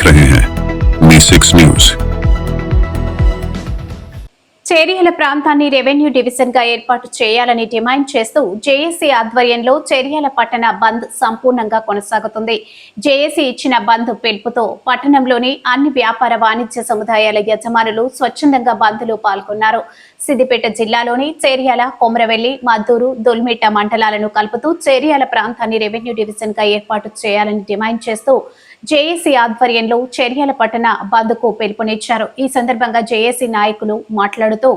रहे हैं मी6 न्यूज। చేర్యాల ప్రాంతాన్ని రెవెన్యూ డివిజన్ గా ఏర్పాటు చేయాలని డిమాండ్ చేస్తూ జేఏసీ ఆధ్వర్యంలో చేర్యాల పట్టణ బంద్ సంపూర్ణంగా కొనసాగుతుంది. జేఏసీ ఇచ్చిన బంద్ పిలుపుతో పట్టణంలోని అన్ని వ్యాపార వాణిజ్య సముదాయాల యజమానులు స్వచ్ఛందంగా బంద్లో పాల్గొన్నారు. సిద్దిపేట జిల్లాలోని చేర్యాల, కొమరవెల్లి, మద్దూరు, దొల్మిట్ట మండలాలను కలుపుతూ చేర్యాల ప్రాంతాన్ని రెవెన్యూ డివిజన్ గా ఏర్పాటు చేయాలని డిమాండ్ చేస్తూ జేఏసీ ఆధ్వర్యంలో చేర్యాల పట్టణ బంద్కు పిలుపునిచ్చారు. ఈ సందర్భంగా జేఏసీ నాయకులు మాట్లాడుతూ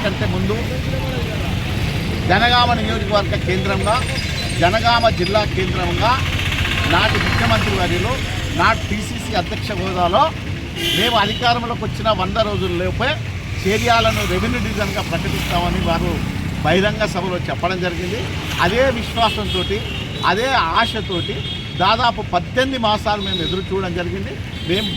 కంటే ముందు జనగామ నియోజకవర్గ కేంద్రంగా, జనగామ జిల్లా కేంద్రంగా నాటి ముఖ్యమంత్రి వర్యులు, నాటి పిసిసి అధ్యక్ష హోదాలో మేము అధికారంలోకి వచ్చిన 100 రోజుల్లోపే చేర్యాలను రెవెన్యూ డివిజన్గా ప్రకటిస్తామని వారు బహిరంగ సభలో చెప్పడం జరిగింది. అదే విశ్వాసంతో, అదే ఆశతోటి దాదాపు 18 మాసాలు మేము ఎదురు చూడడం జరిగింది. మేము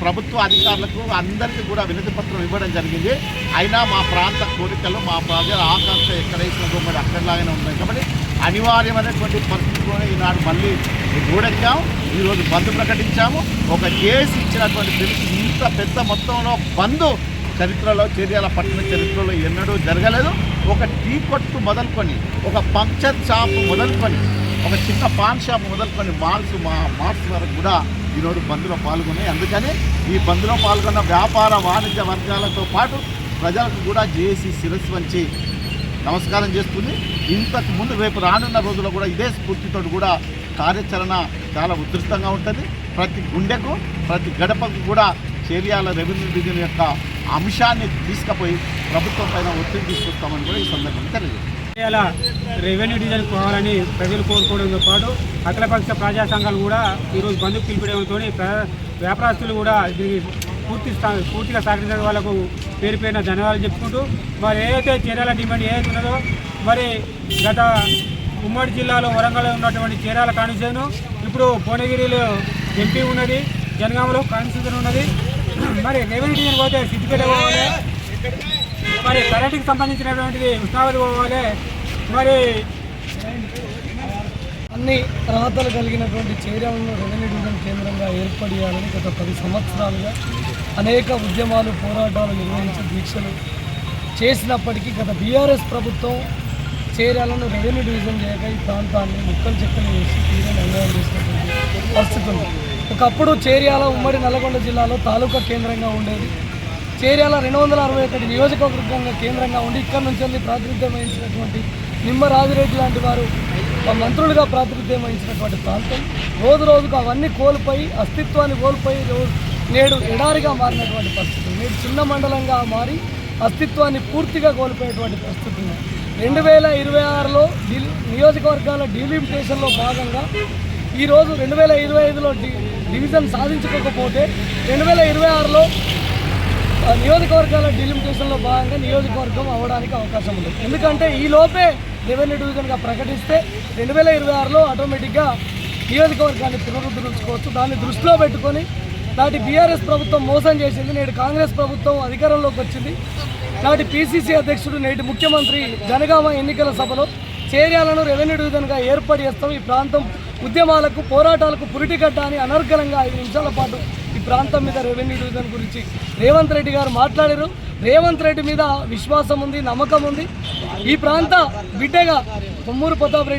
ప్రభుత్వ అధికారులకు అందరికీ కూడా వినతి పత్రం ఇవ్వడం జరిగింది. అయినా మా ప్రాంత కోరికలు, మా ప్రజల ఆకాంక్ష ఎక్కడ వేసిన గొమ్మడి అక్కడిలాగానే ఉన్నాయి కాబట్టి అనివార్యమైనటువంటి పరిస్థితుల్లోనే ఈనాడు మళ్ళీ గూడెక్కాము. ఈరోజు బంద్ ప్రకటించాము. ఒక కేసు ఇచ్చినటువంటి పిలుపు ఇంత పెద్ద మొత్తంలో బంద్ చరిత్రలో, చేర్యాల పట్టణ చరిత్రలో ఎన్నడూ జరగలేదు. ఒక టీ కొట్టు మొదలుకొని, ఒక పంక్చర్ షాప్ మొదలుకొని, ఒక చిన్న పాన్ షాప్ మొదలుకొని మాల్స్ వరకు కూడా ఈరోజు బంద్లో పాల్గొన్నాయి. అందుకని ఈ బంద్లో పాల్గొన్న వ్యాపార వాణిజ్య వర్గాలతో పాటు ప్రజలకు కూడా జేఏసీ శిరస్సు వంచి నమస్కారం చేస్తుంది. ఇంతకు ముందు రేపు రానున్న రోజుల్లో కూడా ఇదే స్ఫూర్తితో కూడా కార్యాచరణ చాలా ఉధృతంగా ఉంటుంది. ప్రతి గుండెకు, ప్రతి గడపకు కూడా చేర్యాల రెవెన్యూ డివిజన్ యొక్క అంశాన్ని తీసుకుపోయి ప్రభుత్వం పైన ఒత్తిడి తీసుకొస్తామని కూడా ఈ సందర్భంగా తెలియజేస్తుంది. చేర్యాల రెవెన్యూ డివిజన్ పోవాలని ప్రజలు కోరుకోవడంతో పాటు అఖిలపక్ష ప్రజా సంఘాలు కూడా ఈరోజు బంధుకు పిలిపడంతో వ్యాపారస్తులు కూడా దీనికి పూర్తిగా సహకరించిన వాళ్ళకు పేరుపైన ధన్యవాదాలు చెప్పుకుంటూ మరి ఏదైతే చేర్యాల డిమాండ్ ఏదైతే ఉన్నదో మరి గత ఉమ్మడి జిల్లాలో వరంగల్లో ఉన్నటువంటి చేర్యాల కాన్స్టిట్యూషన్, ఇప్పుడు భువనగిరిలో ఎంపీ ఉన్నది, జనగామలో కాన్స్టిట్యూషన్ ఉన్నది. మరి రెవెన్యూ డివిజన్ పోతే సిద్దిపేట పోవాలి, మరి కరెంటుకి సంబంధించినటువంటిది ఉష్ణావతి పోవాలి. మరి అన్ని అర్హతలు కలిగినటువంటి చేర్యాలను రెవెన్యూ డివిజన్ కేంద్రంగా ఏర్పడేయాలని గత 10 సంవత్సరాలుగా అనేక ఉద్యమాలు, పోరాటాలు నిర్వహించి దీక్షలు చేసినప్పటికీ గత బీఆర్ఎస్ ప్రభుత్వం చేర్యాలను రెవెన్యూ డివిజన్ చేయక ఈ ప్రాంతాన్ని ముక్కలు చెక్కలు వేసి తీరని అన్యాయం చేసినటువంటి పరిస్థితి ఉంది. ఒకప్పుడు చేర్యాల ఉమ్మడి నల్గొండ జిల్లాలో తాలూకా కేంద్రంగా ఉండేది. చేర్యాల 261 నియోజకవర్గంగా కేంద్రంగా ఉండి ఇక్కడ నుంచి వెళ్ళి ప్రాతినిధ్యం వహించినటువంటి నిమ్మ రాజిరెడ్డి లాంటి వారు మంత్రులుగా ప్రాతినిధ్యం వహించినటువంటి ప్రాంతం రోజు రోజుకు అవన్నీ కోల్పోయి అస్తిత్వాన్ని కోల్పోయి నేడు ఎడారిగా మారినటువంటి పరిస్థితి, నేడు చిన్న మండలంగా మారి అస్తిత్వాన్ని పూర్తిగా కోల్పోయేటువంటి పరిస్థితి ఉంది. 2026లో నియోజకవర్గాల డీలిమిటేషన్లో భాగంగా ఈరోజు 2025లో డివిజన్ సాధించుకోకపోతే 2026లో నియోజకవర్గాల డీలిమిటేషన్లో భాగంగా నియోజకవర్గం అవ్వడానికి అవకాశం ఉంది. ఎందుకంటే ఈ లోపే రెవెన్యూ డివిజన్గా ప్రకటిస్తే 2026లో ఆటోమేటిక్గా నియోజకవర్గాన్ని పునరుద్ధరించుకోవచ్చు. దాన్ని దృష్టిలో పెట్టుకొని నాటి బీఆర్ఎస్ ప్రభుత్వం మోసం చేసింది, నేడు కాంగ్రెస్ ప్రభుత్వం అధికారంలోకి వచ్చింది. నాటి పీసీసీ అధ్యక్షుడు నేటి ముఖ్యమంత్రి జనగామ ఎన్నికల సభలో చేర్యాలను రెవెన్యూ డివిజన్గా ఏర్పాటు చేస్తాం, ఈ ప్రాంతం ఉద్యమాలకు పోరాటాలకు పురిటిగడ్డ అని అనర్గళంగా 5 నిమిషాల పాటు ఈ ప్రాంతం మీద రెవెన్యూ డివిజన్ గురించి రేవంత్ రెడ్డి గారు మాట్లాడారు. రేవంత్ రెడ్డి మీద విశ్వాసం ఉంది, నమ్మకం ఉంది. ఈ ప్రాంత బిడ్డగా కొమ్మూరు ప్రతాప్ రెడ్డి